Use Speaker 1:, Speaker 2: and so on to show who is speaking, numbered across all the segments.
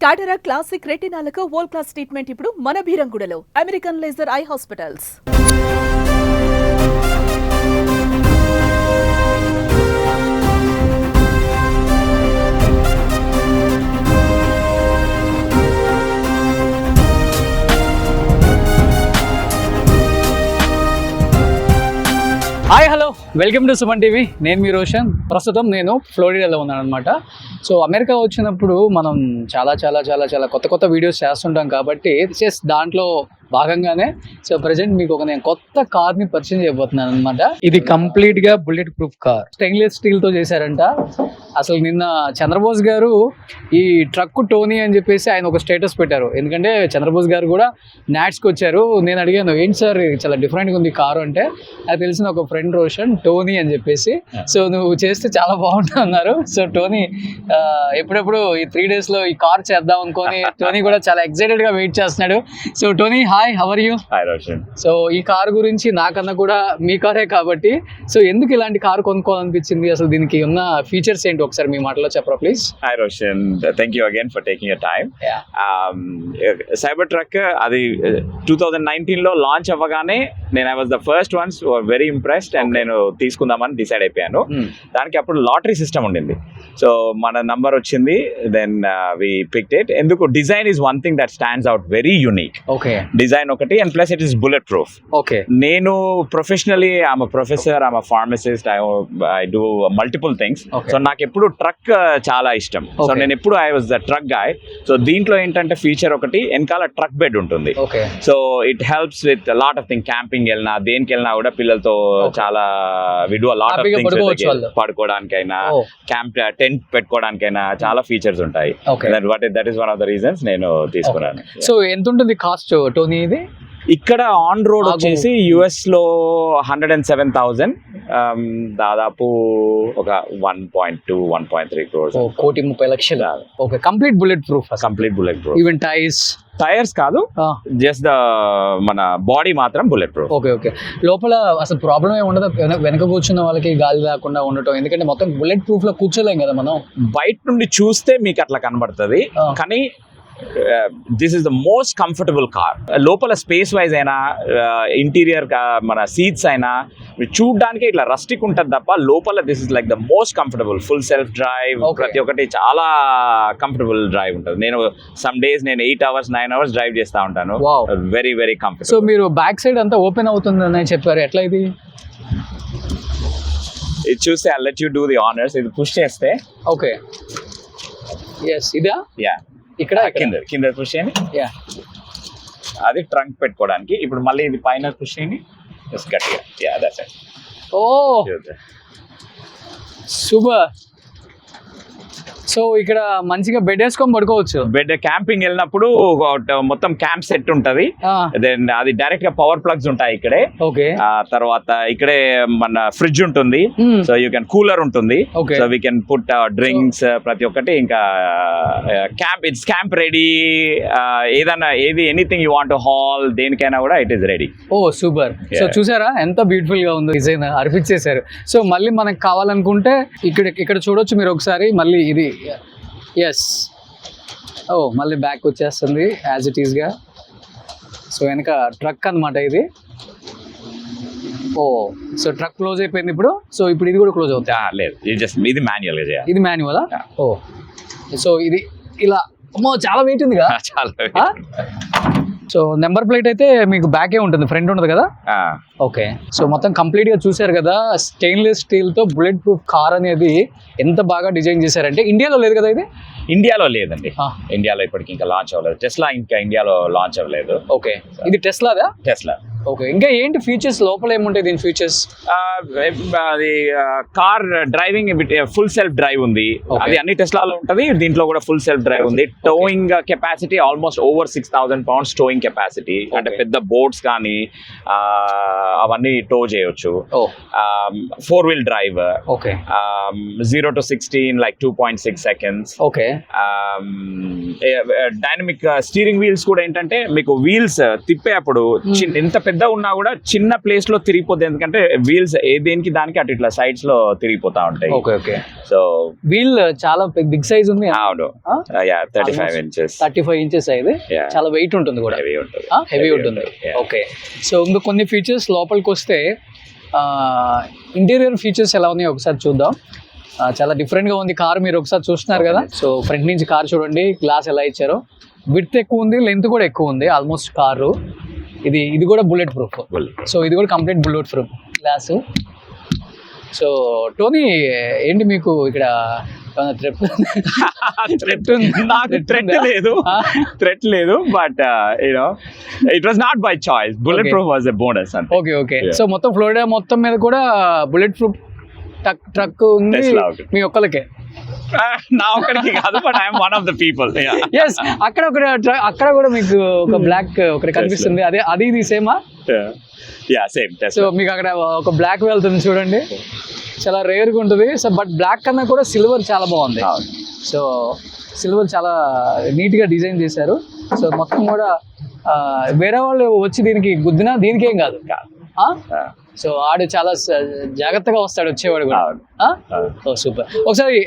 Speaker 1: కాటరా క్లాసిక్ రెటినాలకు world class treatment ఇప్పుడు మన భీరంగూడలో American laser eye hospitals.
Speaker 2: Hi hello welcome to Suman TV. నేను మీ రోషన్. ప్రస్తుతం నేను ఫ్లోరిడాలో ఉన్నాను అనమాట. సో అమెరికా వచ్చినప్పుడు మనం చాలా కొత్త వీడియోస్ చేస్తుంటాం కాబట్టి దాంట్లో భాగంగానే సో ప్రజెంట్ మీకు నేను కొత్త కార్ని పరిచయం చేయబోతున్నాను అనమాట. ఇది కంప్లీట్గా బుల్లెట్ ప్రూఫ్ కార్, స్టెయిన్లెస్ స్టీల్తో చేశారంట. అసలు నిన్న చంద్రబోస్ గారు ఈ ట్రక్ టోనీ అని చెప్పేసి ఆయన ఒక స్టేటస్ పెట్టారు. ఎందుకంటే చంద్రబోస్ గారు కూడా నాట్స్కి వచ్చారు. నేను అడిగాను, ఏంటి సార్ చాలా డిఫరెంట్గా ఉంది కారు అంటే, అది తెలిసిన ఒక ఫ్రెండ్ రోషన్ టోనీ అని చెప్పేసి, సో నువ్వు చేస్తే చాలా బాగుంటుంది అన్నారు. సో టోనీ ఎప్పుడెప్పుడు ఈ 3 daysలో ఈ కార్ చేద్దాం అనుకొని టోనీ కూడా చాలా ఎక్సైటెడ్గా వెయిట్ చేస్తున్నాడు. So Tony, hi, how are you?
Speaker 3: Hi Roshan.
Speaker 2: So ఈ కారు గురించి నాకన్నా కూడా మీ కారే కాబట్టి, సో ఎందుకు ఇలాంటి కారు కొనుక్కోవాలనిపించింది, అసలు దీనికి ఉన్న ఫీచర్స్ ఏంటి ఒకసారి మీ మాటలో చెప్పరా please?
Speaker 3: Hi Roshan, thank you again for taking your time. Cyber truck అది 2019లో లాంచ్ అవ్వగానే నేను I was the first ones very impressed and నేను తీసుకుందామని డిసైడ్ అయిపోయాను. దానికి అప్పుడు లాటరీ సిస్టమ్ ఉండింది. సో మన నంబర్ వచ్చింది, దెన్ వి పిక్డ్ ఇట్. ఎందుకు design is one thing that stands out very unique.
Speaker 2: Okay,
Speaker 3: design ఒకటి, and plus it is bulletproof.
Speaker 2: Okay,
Speaker 3: నేను professionally I'm a professor, I'm a pharmacist, I do multiple things. So నాకు ఎప్పుడు truck చాలా ఇష్టం. So నేను ఎప్పుడు I was the truck guy. So దీంట్లో ఏంటంటే ఫీచర్ ఒకటి, వెనకాల ట్రక్ బెడ్ ఉంటుంది. So it helps with lot of thing. Camping వెళ్ళినా దేనికి వెళ్ళినా కూడా పిల్లలతో చాలా we do lot of things. పడుకోవడానికైనా, క్యాంప్ టెంట్ పెట్టుకోవడానికైనా చాలా ఫీచర్స్ ఉంటాయి. That is one of the reasons నేను తీసుకున్నాను.
Speaker 2: సో ఎంత ఉంటుంది కాస్ట్ టోనీ ఇది?
Speaker 3: ఇక్కడ ఆన్ రోడ్ వచ్చేసి US లో 107,000, దాదాపు ఒక 1.2-1.3 crores.
Speaker 2: 1,30,00,000. Okay, complete bullet proof.
Speaker 3: Complete bullet proof.
Speaker 2: Even tyres
Speaker 3: కాదు, జస్ట్ ద మన బాడీ మాత్రం బుల్లెట్ ప్రూఫ్.
Speaker 2: ఓకే. లోపల అసలు ప్రాబ్లం ఏమి ఉండదు వెనక కూర్చున్న వాళ్ళకి గాలి లేకుండా ఉండటం? ఎందుకంటే మొత్తం బుల్లెట్ ప్రూఫ్ లో కూర్చోలేం కదా మనం.
Speaker 3: బయట నుండి చూస్తే మీకు అట్లా కనబడుతుంది, కానీ this is the most comfortable car. లోపల స్పేస్ వైజ్ అయినా, ఇంటీరియర్ మన సీట్స్ అయినా చూడడానికి ఇట్లా రస్టిక్ ఉంటుంది తప్ప, లోపల this is like the most comfortable. Full self drive, ప్రతి ఒక్కటి చాలా కంఫర్టబుల్ డ్రైవ్ ఉంటుంది. నేను some days 8 hours 9 hours drive చేస్తూ ఉంటాను. Very very comfortable.
Speaker 2: సో మీరు బ్యాక్ సైడ్ అంతా ఓపెన్ అవుతుందని చెప్పారు, ఎట్లా ఇది?
Speaker 3: ఇది చూస్తే I let you do the honours. ఇది పుష్ చేస్తే,
Speaker 2: ఓకే, yes, ఇదా?
Speaker 3: యా, ఇక్కడ కింద పుష్ చేయండి. యా, అది ట్రంక్ పెట్టుకోవడానికి. ఇప్పుడు మళ్ళీ ఇది పైన పుష్ చేయండి, జస్ట్ గట్టిగా. Ya, that's it.
Speaker 2: Oh super. So ఇక్కడ మంచిగా బెడ్ వేసుకొని పడుకోవచ్చు.
Speaker 3: బెడ్ క్యాంపింగ్ వెళ్ళినప్పుడు మొత్తం క్యాంప్ సెట్ ఉంటది. దెన్ అది డైరెక్ట్ గా పవర్ ప్లగ్స్ ఉంటాయి ఇక్కడే.
Speaker 2: ఓకే,
Speaker 3: తర్వాత ఇక్కడే మన ఫ్రిడ్జ్ ఉంటుంది. సో యూ కెన్ కూలర్ ఉంటుంది. So we can put drinks, ప్రతి ఒక్కటి. ఇంకా క్యాంప్ రెడీ. ఏదైనా ఎనీథింగ్ యూ వాంట్ హాల్, దేనికైనా కూడా it is ready.
Speaker 2: Oh super. So చూసారా ఎంత బ్యూటిఫుల్ గా ఉందో, డిజైన్ అర్పించేశారు. సో మళ్ళీ మనకు కావాలనుకుంటే ఇక్కడ చూడొచ్చు మీరు ఒకసారి. మళ్ళీ ఇది ఎస్, మళ్ళీ బ్యాక్ వచ్చేస్తుంది యాజ్ ఇట్ ఈస్గా. సో వెనక ట్రక్ అనమాట ఇది. సో ట్రక్ క్లోజ్ అయిపోయింది ఇప్పుడు. సో ఇప్పుడు ఇది కూడా క్లోజ్ అవుతుంది?
Speaker 3: లేదు, ఇది మాన్యువల్ గా.
Speaker 2: ఇది మాన్యువలా? సో ఇది ఇలా, అమ్మో చాలా వెయిట్ ఉంది కదా.
Speaker 3: చాలా.
Speaker 2: సో నెంబర్ ప్లేట్ అయితే మీకు బ్యాకే ఉంటుంది, ఫ్రంట్ ఉండదు కదా. ఓకే, సో మొత్తం కంప్లీట్ గా చూసారు కదా. స్టెయిన్లెస్ స్టీల్ తో బుల్లెట్ ప్రూఫ్ కార్ అనేది ఎంత బాగా డిజైన్ చేశారంటే. ఇండియాలో లేదు కదా ఇది?
Speaker 3: ఇండియాలో లేదండి. ఇండియాలో ఇప్పటికి ఇంకా లాంచ్ అవ్వలేదు. టెస్లా ఇంకా ఇండియాలో లాంచ్ అవ్వలేదు.
Speaker 2: ఓకే, ఇది టెస్లాదా?
Speaker 3: టెస్లా.
Speaker 2: ఓకే, ఇంకా ఏంటి ఫీచర్స్ లోపల ఏముంటాయి దీని ఫీచర్స్?
Speaker 3: అది car driving full self drive ఉంది. అది అన్ని టెస్లాలో ఉంటది, దీంట్లో కూడా ఫుల్ సెల్ఫ్ డ్రైవ్ ఉంది. Toeing capacity almost over 6,000 pounds toeing capacity. అంటే పెద్ద బోట్స్ కానీ అవన్నీ టో చేయొచ్చు. 4-wheel drive.
Speaker 2: Okay,
Speaker 3: 0 to 60 in like 2.6 seconds.
Speaker 2: Okay,
Speaker 3: dynamic steering wheels కూడా ఏంటంటే మీకు వీల్స్ తిప్పేటప్పుడు ఎంత పెద్ద పెద్ద ఉన్నా కూడా చిన్న ప్లేస్ లో తిరిగిపోతుంది, ఎందుకంటే వీల్స్ దేనికి దానికి అటు ఇట్లా సైడ్స్ లో తిరిగిపోతా ఉంటాయి.
Speaker 2: ఓకే
Speaker 3: సో
Speaker 2: వీల్ చాలా బిగ్ సైజ్ ఉంది.
Speaker 3: అవును, 35 inches.
Speaker 2: 35 inches ఇది.
Speaker 3: Yeah.
Speaker 2: చాలా వెయిట్ ఉంటుంది కూడా,
Speaker 3: హెవీ ఉంటుంది.
Speaker 2: హెవీ ఉంటుంది.
Speaker 3: Yeah.
Speaker 2: ఓకే, సో ఇంకా కొన్ని ఫీచర్స్ లోపలికి వస్తే ఇంటీరియర్ ఫీచర్స్ ఎలా ఉన్నాయో ఒకసారి చూద్దాం. చాలా డిఫరెంట్ గా ఉంది కార్, మీరు ఒకసారి చూస్తున్నారు కదా. సో ఫ్రంట్ నుంచి కార్ చూడండి, గ్లాస్ ఎలా ఇచ్చారో, విడ్త్ ఎక్కువ ఉంది, లెంత్ కూడా ఎక్కువ ఉంది ఆల్మోస్ట్ కారు. ఇది కూడా బుల్లెట్ ప్రూఫ్. సో ఇది కూడా complete bullet proof glass. So Tony ఏంటి మీకు ఇక్కడ
Speaker 3: థ్రెట్ లేదు, but it was not by choice. Bullet proof was a bonus.
Speaker 2: Okay. So మొత్తం ఫ్లోరిడా మొత్తం మీద కూడా బుల్లెట్ ప్రూఫ్ ట్రక్ ఉంది మీ ఒక్కరికే?
Speaker 3: నా ఒక్కడికి కాదు, but I'm one of the people.
Speaker 2: Yes, అక్కడ కూడా మీకు ఒక బ్లాక్ ఒకటి కనిపిస్తుంది, అది ఇది సేమా?
Speaker 3: సేమ్.
Speaker 2: సో మీకు అక్కడ ఒక బ్లాక్ వెళ్తుంది చూడండి, చాలా రేర్గా ఉంటుంది. సో బట్ బ్లాక్ కన్నా కూడా సిల్వర్ చాలా బాగుంది. సో సిల్వర్ చాలా నీట్గా డిజైన్ చేశారు. సో మొత్తం కూడా వేరే వాళ్ళు వచ్చి దీనికి గుద్దినా దీనికేం కాదు. సో ఆడు చాలా జాగ్రత్తగా వస్తాడు వచ్చేవాడు కూడా. సూపర్. ఒకసారి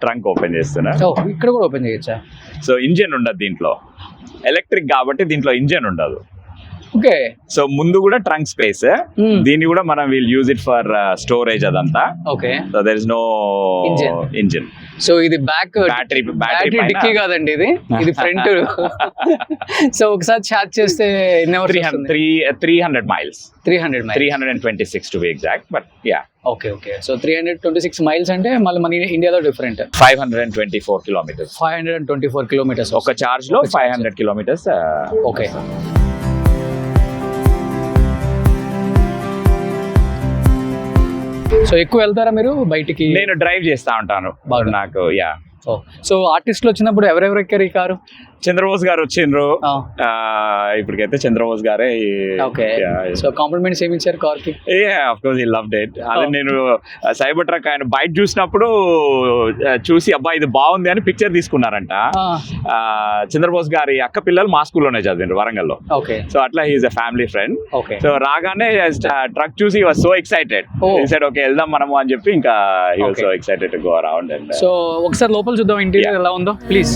Speaker 3: ట్రంక్ ఓపెన్ చేస్తున్నా.
Speaker 2: ఇక్కడ కూడా ఓపెన్ చేయొచ్చా?
Speaker 3: సో ఇంజిన్ ఉండదు దీంట్లో, ఎలక్ట్రిక్ కాబట్టి దీంట్లో ఇంజిన్ ఉండదు.
Speaker 2: ఓకే.
Speaker 3: సో ముందు కూడా ట్రంక్ స్పేస్, దీన్ని కూడా మనం will use it for storage అదంతా.
Speaker 2: Okay.
Speaker 3: So there is no engine.
Speaker 2: So ఇది బ్యాటరీ డిక్కీ కాదండి, ఇది ఫ్రంట్. సో ఒకసారి ఛార్జ్ చేస్తే
Speaker 3: 300 miles.
Speaker 2: 326
Speaker 3: to be exact, but yeah.
Speaker 2: Okay. So 326 miles అంటే మళ్ళీ మన ఇండియాలో డిఫరెంట్.
Speaker 3: 524 kilometers.
Speaker 2: 524 kilometers
Speaker 3: ఒక చార్జ్ లో 500 kilometers.
Speaker 2: ఓకే. సో ఎక్కువ వెళ్తారా మీరు బయటికి?
Speaker 3: నేను డ్రైవ్ చేస్తా ఉంటాను నాకు.
Speaker 2: సో ఆర్టిస్టులు వచ్చినప్పుడు ఎవరెవరు ఎక్కారు ఈ కారు?
Speaker 3: చంద్రబోస్ గారు వచ్చిండ్రు, ఇప్పటికైతే చంద్రబోస్ గారే.
Speaker 2: ఓకే. సో కాంప్లిమెంట్స్ ఏమి ఇచ్చారు కార్ కి?
Speaker 3: Of course he loved it. అదే నేను సైబర్ ట్రక్ ఆయన బైక్ చూసినప్పుడు చూసి అబ్బా ఇది బాగుంది అని పిక్చర్ తీసుకున్నారంట. చంద్రబోస్ గారి అక్క పిల్లలు మా స్కూల్లోనే చదివారు వరంగల్లో.
Speaker 2: ఓకే.
Speaker 3: సో అట్లా he's a family friend.
Speaker 2: Okay.
Speaker 3: So రాగానే ట్రక్ చూసి was so excited. He said okay వెళ్దాం మనము అని చెప్పి ఇంకా he was so excited to go around. And
Speaker 2: so ఒకసారి లోపల చూద్దాం ఇంటీరియర్ ఎలా ఉందో ప్లీజ్.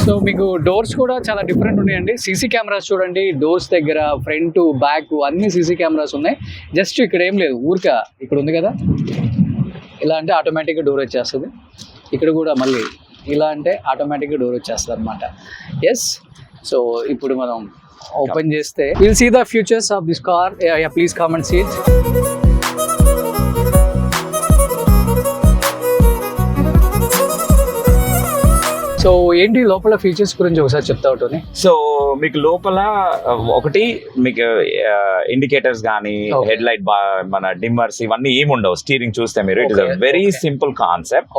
Speaker 2: సో మీకు డోర్స్ కూడా చాలా డిఫరెంట్ ఉన్నాయండి. సీసీ కెమెరాస్ చూడండి, డోర్స్ దగ్గర ఫ్రంట్ బ్యాక్ అన్ని సీసీ కెమెరాస్ ఉన్నాయి. జస్ట్ ఇక్కడ ఏం లేదు, ఊరిక ఇక్కడ ఉంది కదా, ఇలా అంటే ఆటోమేటిక్గా డోర్ వచ్చేస్తుంది. ఇక్కడ కూడా మళ్ళీ ఇలా అంటే ఆటోమేటిక్గా డోర్ వచ్చేస్తుంది అనమాట. ఎస్. సో ఇప్పుడు మనం ఓపెన్ చేస్తే will see the futures of this car. Please come and see it. So ఏంటి లోపల ఫీచర్స్ గురించి ఒకసారి చెప్తా ఉంటుంది.
Speaker 3: సో మీకు లోపల ఒకటి మీకు ఇండికేటర్స్ కానీ హెడ్ లైట్ మన డిమ్మర్స్ ఇవన్నీ ఏమి ఉండవు స్టీరింగ్ చూస్తే మీరు. It is a very simple concept.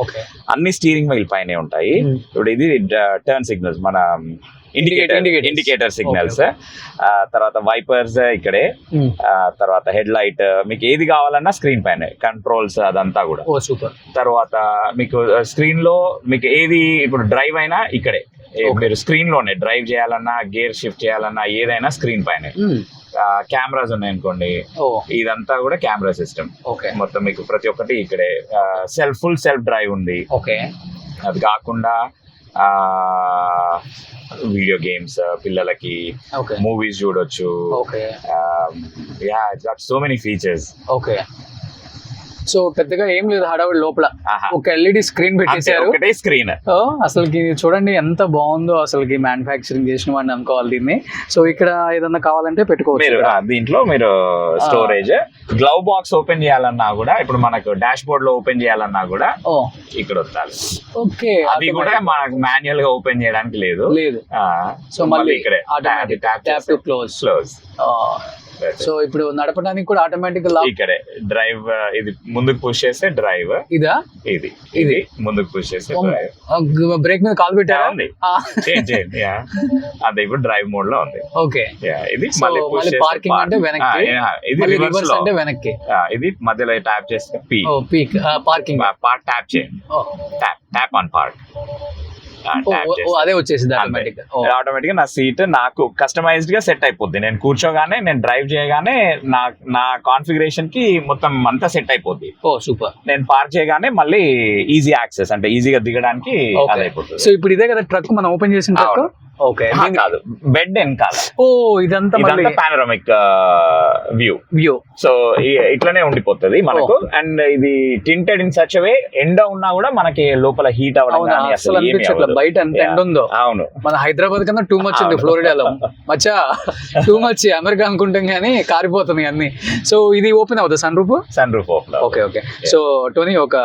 Speaker 3: అన్ని స్టీరింగ్ వీల్ పైనే ఉంటాయి. ఇప్పుడు ఇది టర్న్ సిగ్నల్స్, మన ఇండికేటర్ సిగ్నల్స్, తర్వాత వైపర్స్ ఇక్కడే, తర్వాత హెడ్ లైట్, మీకు ఏది కావాలన్నా స్క్రీన్ పైన కంట్రోల్స్ అదంతా కూడా. తర్వాత మీకు స్క్రీన్ లో మీకు ఏది ఇప్పుడు డ్రైవ్ అయినా ఇక్కడే, మీరు స్క్రీన్ లోనే డ్రైవ్ చేయాలన్నా గేర్ షిఫ్ట్ చేయాలన్నా ఏదైనా స్క్రీన్ పైన. కెమెరాస్ ఉన్నాయనుకోండి, ఇదంతా కూడా కెమెరా సిస్టమ్ మొత్తం మీకు ప్రతి ఒక్కటి ఇక్కడే. ఫుల్ సెల్ఫ్ డ్రైవ్ ఉంది. అది కాకుండా వీడియో గేమ్స్ పిల్లలకి, మూవీస్ చూడొచ్చు. It's got so many features.
Speaker 2: Okay. So పెద్దగా ఏం లేదు హడావుడి, లోపల ఒక ఎల్ఈడి స్క్రీన్ పెట్టేశారు.
Speaker 3: ఒకటే స్క్రీన్.
Speaker 2: అసలుకి చూడండి ఎంత బాగుందో, అసలుకి మ్యానుఫ్యాక్చరింగ్ చేసిన వాడిని అనుకోవాలి దీన్ని. సో ఇక్కడ ఏదన్నా కావాలంటే పెట్టుకోవచ్చు.
Speaker 3: దీంట్లో మీరు స్టోరేజ్, గ్లవ్ బాక్స్ ఓపెన్ చేయాలన్నా కూడా, ఇప్పుడు మనకు డాష్ బోర్డ్ లో ఓపెన్ చేయాలన్నా కూడా ఇక్కడ వస్తారు.
Speaker 2: ఓకే.
Speaker 3: అది కూడా మనకు మాన్యువల్ గా ఓపెన్ చేయడానికి లేదు. సో మళ్ళీ ఇక్కడే
Speaker 2: ట్యాప్ టు క్లోజ్. సో ఇప్పుడు నడపడానికి కూడా ఆటోమేటిక్
Speaker 3: ఇక్కడే డ్రైవ్, ఇది ముందుకు పుష్ చేస్తే డ్రైవ్, ఇది ముందుకు పుష్ చేస్తే డ్రైవ్.
Speaker 2: బ్రేక్ మీద కాల్ పెట్టారా?
Speaker 3: అదే ఇప్పుడు డ్రైవ్ మోడ్ లో ఉంది.
Speaker 2: ఓకే.
Speaker 3: ఇది
Speaker 2: మళ్ళీ పార్కింగ్ అంటే వెనక్కి, ఇది రివర్స్ అంటే వెనక్కి.
Speaker 3: ఇది మధ్యలో ట్యాప్ చేస్తే
Speaker 2: పీక్ పార్కింగ్
Speaker 3: ట్యాప్ చేయండి. Tap on park.
Speaker 2: అదే వచ్చేసింది ఆటోమేటిక్.
Speaker 3: ఆటోమేటిక్ గా నా సీట్ నాకు కస్టమైజ్డ్ గా సెట్ అయిపోద్ది. నేను కూర్చోగానే, నేను డ్రైవ్ చేయగానే నా కాన్ఫిగరేషన్ కి మొత్తం అంతా సెట్ అయిపోద్ది.
Speaker 2: ఓ సూపర్.
Speaker 3: నేను పార్క్ చేయగానే మళ్ళీ ఈజీ యాక్సెస్, అంటే ఈజీగా దిగడానికి అది అయిపోతుంది.
Speaker 2: సో ఇప్పుడు ఇదే కదా ట్రక్ మనం ఓపెన్ చేసిన ట్రక్. ఓకే,
Speaker 3: కాదు, బెడ్ వెనకాల.
Speaker 2: ఓ ఇదంతా
Speaker 3: పానోరమిక్ వ్యూ. సో ఇట్లనే ఉండిపోతుంది మనకు. అండ్ ఇది టింటెడ్ ఇన్ సచ్ వే, ఎండ ఉన్నా కూడా మనకి లోపల హీట్ అవ్వడం కానీ అసలు ఏమీ అవ్వదు.
Speaker 2: బయట ఎంత ఎండ ఉందో.
Speaker 3: అవును,
Speaker 2: మన హైదరాబాద్ కన్నా టూ మచ్ ఉంది ఫ్లోరిడాలో. మచ్చా టూ మచ్, అమెరికా అనుకుంటాం కానీ కారిపోతుంది అన్ని. సో ఇది ఓపెన్ అవుతుంది sunroof.
Speaker 3: Open.
Speaker 2: Okay okay. So Tony ఒక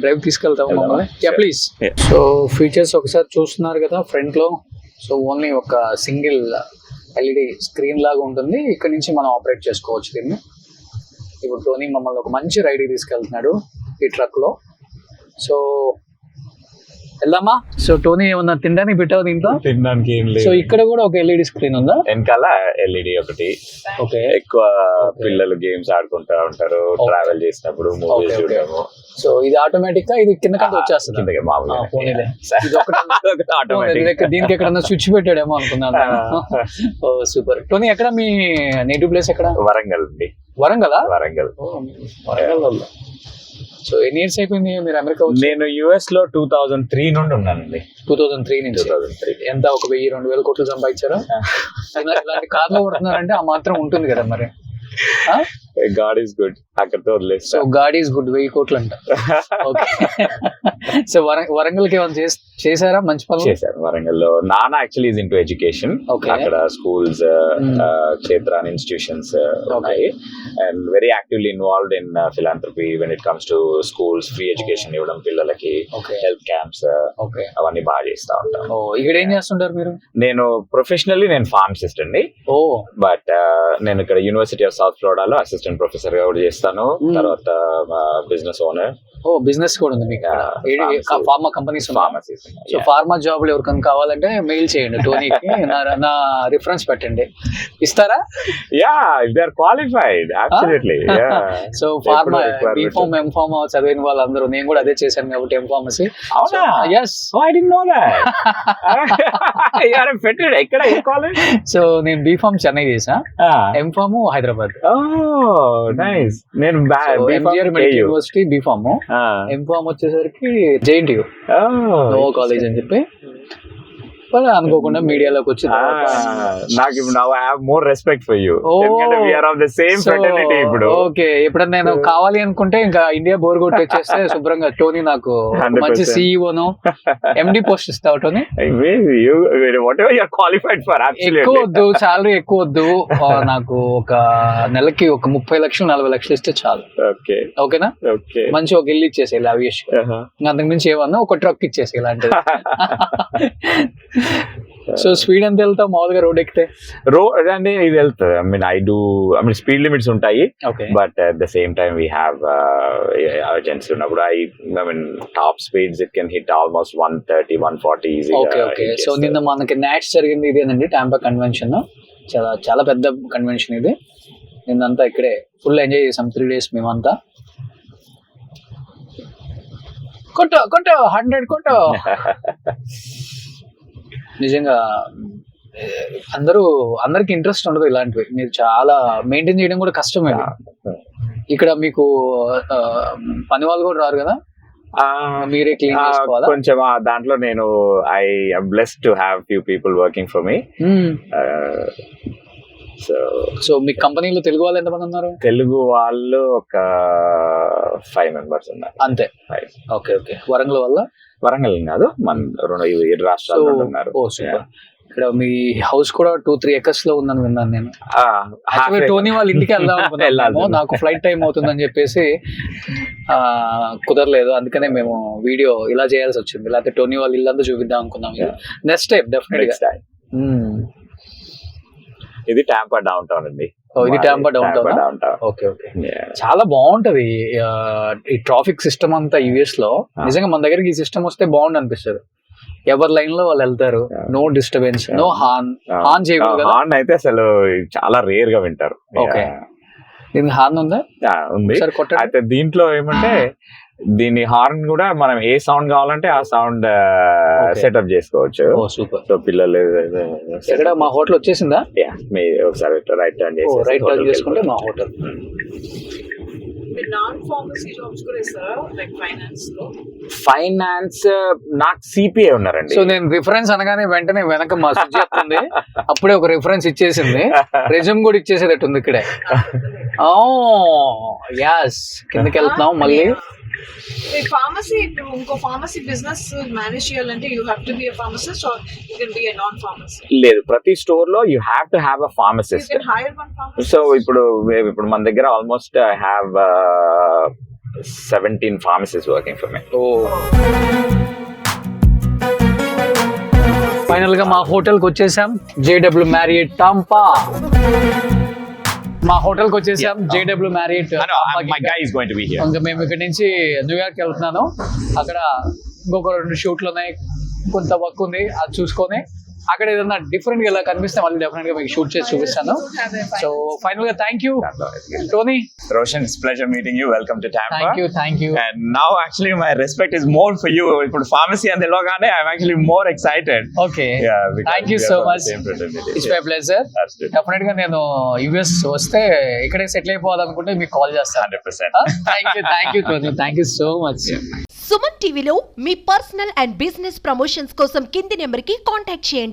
Speaker 2: డ్రైవ్ తీసుకెళ్తాం మమ్మల్ని. ప్లీజ్. సో ఫీచర్స్ ఒకసారి చూస్తున్నారు కదా ఫ్రంట్ లో. సో ఓన్లీ ఒక సింగిల్ ఎల్ఈడి స్క్రీన్ లాగా ఉంటుంది. ఇక్కడ నుంచి మనం ఆపరేట్ చేసుకోవచ్చు దీన్ని. ఇప్పుడు టోనీ మమ్మల్ని ఒక మంచి రైడ్కి తీసుకెళ్తున్నాడు ఈ ట్రక్ లో. సో వెళ్దామా? సో టోనీ ఏమన్నా తినడానికి పెట్టావు దీంట్లో?
Speaker 3: తినడానికి ఏం లేదు.
Speaker 2: సో ఇక్కడ కూడా ఒక ఎల్ఈడి స్క్రీన్ ఉందా?
Speaker 3: వెనకాల ఎల్ఈడి ఒకటి.
Speaker 2: ఓకే.
Speaker 3: ఎక్కువ పిల్లలు గేమ్స్ ఆడుకుంటా ఉంటారు ట్రావెల్ చేసినప్పుడు, మూవీస్ చూడడము.
Speaker 2: సో ఇది ఆటోమేటిక్ గా ఇది కింద కంటే వచ్చేస్తుంది. దీనికి ఎక్కడన్నా స్విచ్ పెట్టాడేమో అనుకున్నాను. ఓ సూపర్. టోనీ ఎక్కడ మీ నేటివ్ ప్లేస్ ఎక్కడ?
Speaker 3: వరంగల్ అండి.
Speaker 2: వరంగల్.
Speaker 3: వరంగల్.
Speaker 2: సో ఎన్ని ఇయర్స్ అయిపోయింది మీరు అమెరికా?
Speaker 3: నేను యుఎస్ లో 2003 నుండి ఉన్నానండి.
Speaker 2: 2003 నుంచి. ఎంత ఒక 1000-2000 కోట్లు సంపాదించారా? ఇలాంటి కార్లో కొడుతున్నారంటే ఆ మాత్రం ఉంటుంది కదా మరి.
Speaker 3: God is good. అక్కడితో వదిలేదు.
Speaker 2: So God is good. 1000 కోట్లు అంట. ఓకే. సో వరంగల్ ఏమైనా చేశారా మంచి పనులు?
Speaker 3: చేశారు వరంగల్ లో. నాన్న యాక్చువల్లీ ఈజ్ ఇంటూ ఎడ్యుకేషన్. అక్కడ స్కూల్స్, క్షేత్రాన్ ఇన్స్టిట్యూషన్స్ ఉన్నాయి. And very actively involved in philanthropy when it comes to schools. Free education ఇవ్వడం పిల్లలకి, హెల్త్ క్యాంప్స్, అవన్నీ బాగా చేస్తా ఉంటాను.
Speaker 2: ఇక్కడ ఏం చేస్తుంటారు మీరు?
Speaker 3: నేను ప్రొఫెషనల్లీ నేను ఫార్మసిస్ట్ అండి. బట్ నేను ఇక్కడ యూనివర్సిటీ ఆఫ్ సౌత్ ఫ్లోరిడాలో అసిస్టెంట్ ప్రొఫెసర్ గా కూడా చేస్తాను. తర్వాత బిజినెస్ ఓనర్.
Speaker 2: బిజినెస్ కూడా ఉంది మీకు? Pharma companies. సో ఫార్మా జాబ్లు ఎవరికైనా కావాలంటే మెయిల్ చేయండి టోనీకి. నా రిఫరెన్స్ పెట్టండి, ఇస్తారా?
Speaker 3: Yeah, they are qualified absolutely.
Speaker 2: So pharma B Pharm, M Pharm చదివిన వాళ్ళందరూ, నేను కూడా అదే చేశాను కాబట్టి ఎంఫార్మసీ.
Speaker 3: అవునా?
Speaker 2: yes,
Speaker 3: I didn't know that. You are fitted. ఎక్కడ ఏ కాలేజ్?
Speaker 2: సో నేను బీఫార్మ్ చెన్నై చేసా, ఎంఫార్మ్ హైదరాబాద్.
Speaker 3: Oh nice. నేను
Speaker 2: MGR medical university B Pharm, M Pharm వచ్చేసరికి జేఎన్టీయూ నో కాలేజ్ అని చెప్పి. అనుకోకుండా మీడియాలోకి వచ్చి
Speaker 3: నాకు ఇప్పుడు I have more respect for you. We are of the same fraternity ఇప్పుడు.
Speaker 2: ఓకే, ఎప్పుడన్నా నేను కావాలి అనుకుంటే ఇంకా ఇండియా బోర్ కొట్టి వచ్చేస్తే శుభ్రంగా టోనీ నాకు మంచి సిఇఓను, ఎండి పోస్ట్ ఇస్తావు Tony.
Speaker 3: Whatever you are qualified for.
Speaker 2: ఎక్కువ వద్దు, సాలరీ ఎక్కువ వద్దు నాకు. ఒక నెలకి ఒక 30 లక్షలు 40 లక్షలు ఇస్తే చాలు.
Speaker 3: ఓకే,
Speaker 2: ఓకేనా?
Speaker 3: ఓకే,
Speaker 2: మంచి ఒక ఇల్లు ఇచ్చేసేయాలి అవిష్. అంతకు మించి ఏమన్నా ఒక ట్రక్ ఇచ్చేసి ఇలాంటిది. సో స్పీడ్ ఎంత వెళ్తావు మామూలుగా రోడ్ ఎక్కితే?
Speaker 3: రోడ్ అంటే ఇది వెళ్తుంది. ఐ మీన్ స్పీడ్ లిమిట్స్ ఉంటాయి. But at the same time we have emergency ఉన్నప్పుడు I mean top speeds it can hit almost 130, 140 easy.
Speaker 2: Okay. So నిన్న మనకి నాట్స్ జరిగింది ఇదేనండి, టాంపా కన్వెన్షన్. చాలా చాలా పెద్ద కన్వెన్షన్ ఇది. నిన్నంతా ఇక్కడే ఫుల్ ఎంజాయ్ చేసాం 3 days మేమంతా. కొట్టు 100 కొట్టు. నిజంగా అందరికి ఇంట్రెస్ట్ ఉండదు ఇలాంటివి. మీరు చాలా మెయింటైన్ చేయడం కూడా కష్టమే. ఇక్కడ మీకు పని వాళ్ళు కూడా రారు కదా, మీరే క్లీన్ చేసుకోవాలా?
Speaker 3: కొంచెం దాంట్లో నేను I am blessed to have few people working for me.
Speaker 2: So మీ కంపెనీలో తెలుగు వాళ్ళు ఎంతమంది ఉన్నారు?
Speaker 3: తెలుగు వాళ్ళు ఒక 5 members ఉన్నారు
Speaker 2: అంతే. Okay okay. వరంగల్ వల్ల?
Speaker 3: వరంగల్ కాదు, మన 2 రాష్ట్రాలు ఉన్నారు.
Speaker 2: ఇక్కడ మీ హౌస్ కూడా 2-3 acres లో ఉందని విన్నాను నేను. టోనీ వాళ్ళ ఇంటికి వెళ్దాం అనుకున్నాము, నాకు ఫ్లైట్ టైం అవుతుందని చెప్పేసి కుదరలేదు. అందుకనే మేము వీడియో ఇలా చేయాల్సి వచ్చింది. లేకపోతే టోనీ వాళ్ళ ఇల్లంతా చూపిద్దాం అనుకున్నాం. నెక్స్ట్ టైం డెఫినెట్ గా.
Speaker 3: ఇది టాంపా డౌన్ టౌన్ అండి.
Speaker 2: ఇది Tampa down town. Okay okay. చాలా బాగుంటది ఈ ట్రాఫిక్ సిస్టమ్ అంతా యుఎస్ లో. నిజంగా మన దగ్గరికి ఈ సిస్టమ్ వస్తే బాగుండు అనిపిస్తుంది. ఎవరి లైన్ లో వాళ్ళు వెళ్తారు, నో డిస్టర్బెన్స్, నో హార్న్ చేయకూడదు.
Speaker 3: హార్న్ అయితే అసలు చాలా రేర్ గా వింటారు.
Speaker 2: ఓకే, దీనికి హార్న్ ఉందా?
Speaker 3: ఉంది. అయితే దీంట్లో ఏమంటే దీని హార్న్ కూడా మనం ఏ సౌండ్ కావాలంటే ఆ సౌండ్ సెటప్ చేసుకోవచ్చు.
Speaker 2: ఓ సూపర్.
Speaker 3: సో పిల్లలు
Speaker 2: ఎక్కడ మా హోటల్ వచ్చేసిందా?
Speaker 3: మీ ఒకసారి రైట్ టర్న్
Speaker 2: రైట్ టర్న్ చేసుకుంటే మా హోటల్.
Speaker 1: నాన్ ఫార్మసీ జాబ్స్ కూడా ఇస్తారా, లైక్ ఫైనాన్స్ లో?
Speaker 3: ఫైనాన్స్ నాకు సిపిఐ ఉన్నారండి.
Speaker 2: సో నేను రిఫరెన్స్ అనగానే వెంటనే వెనక మా సుజి చెప్తుంది, అప్పుడే ఒక రిఫరెన్స్ ఇచ్చేసింది, రెజ్యూమ్ కూడా ఇచ్చేసేటట్టుంది ఇక్కడే. ఓ యాస్, కిందకి వెళ్తున్నాం మళ్ళీ.
Speaker 1: ఫార్మసీ, ఇంకో ఫార్మసీ బిజినెస్ మేనేజ్ చేయాలంటే you have to be a pharmacist or you can be a non pharmacist?
Speaker 3: లేదు, ప్రతి స్టోర్ లో you have to have a pharmacist.
Speaker 1: You can hire one pharmacist.
Speaker 3: So ఇప్పుడు మన దగ్గర almost I have 17 pharmacists working for me.
Speaker 2: Final గా మా hotel కి వచ్చేసాం, JW Marriott Tampa. మా హోటల్ కి వచ్చేసాం, JW Marriott.
Speaker 3: My guy is going to be here.
Speaker 2: ఇంకా మేము ఇక్కడ నుంచి న్యూయార్క్ వెళ్తున్నాను. అక్కడ ఇంకొక 2 షూట్లు ఉన్నాయి, కొంత వర్క్ ఉంది, అది చూసుకొని అక్కడ ఏదన్నా డిఫరెంట్ గా ఇలా కనిపిస్తే మళ్ళీ డెఫినెట్ గా మీకు షూట్ చేసి చూపిస్తాను. సో ఫైనల్ గా thank you Tony.
Speaker 3: Roshan, it's pleasure meeting you. Welcome to Tampa.
Speaker 2: Thank you.
Speaker 3: And now actually my respect is more for you. ఇప్పుడు pharmacy and logane I'm actually more excited.
Speaker 2: Okay.
Speaker 3: Yeah, because
Speaker 2: Thank you
Speaker 3: we are
Speaker 2: so
Speaker 3: from the
Speaker 2: much.
Speaker 3: same fraternity.
Speaker 2: It's my pleasure.
Speaker 3: Absolutely.
Speaker 2: Definite గా నేను US వస్తే ఇక్కడే settle అయిపోవాలనుకుంటే మీకు call చేస్తాను.
Speaker 3: 100%.
Speaker 2: Thank you Tony, thank you so much.
Speaker 4: Suman టీవీలో మీ personal and business promotions కోసం కింది నెంబర్కి కాంటాక్ట్ చేయండి.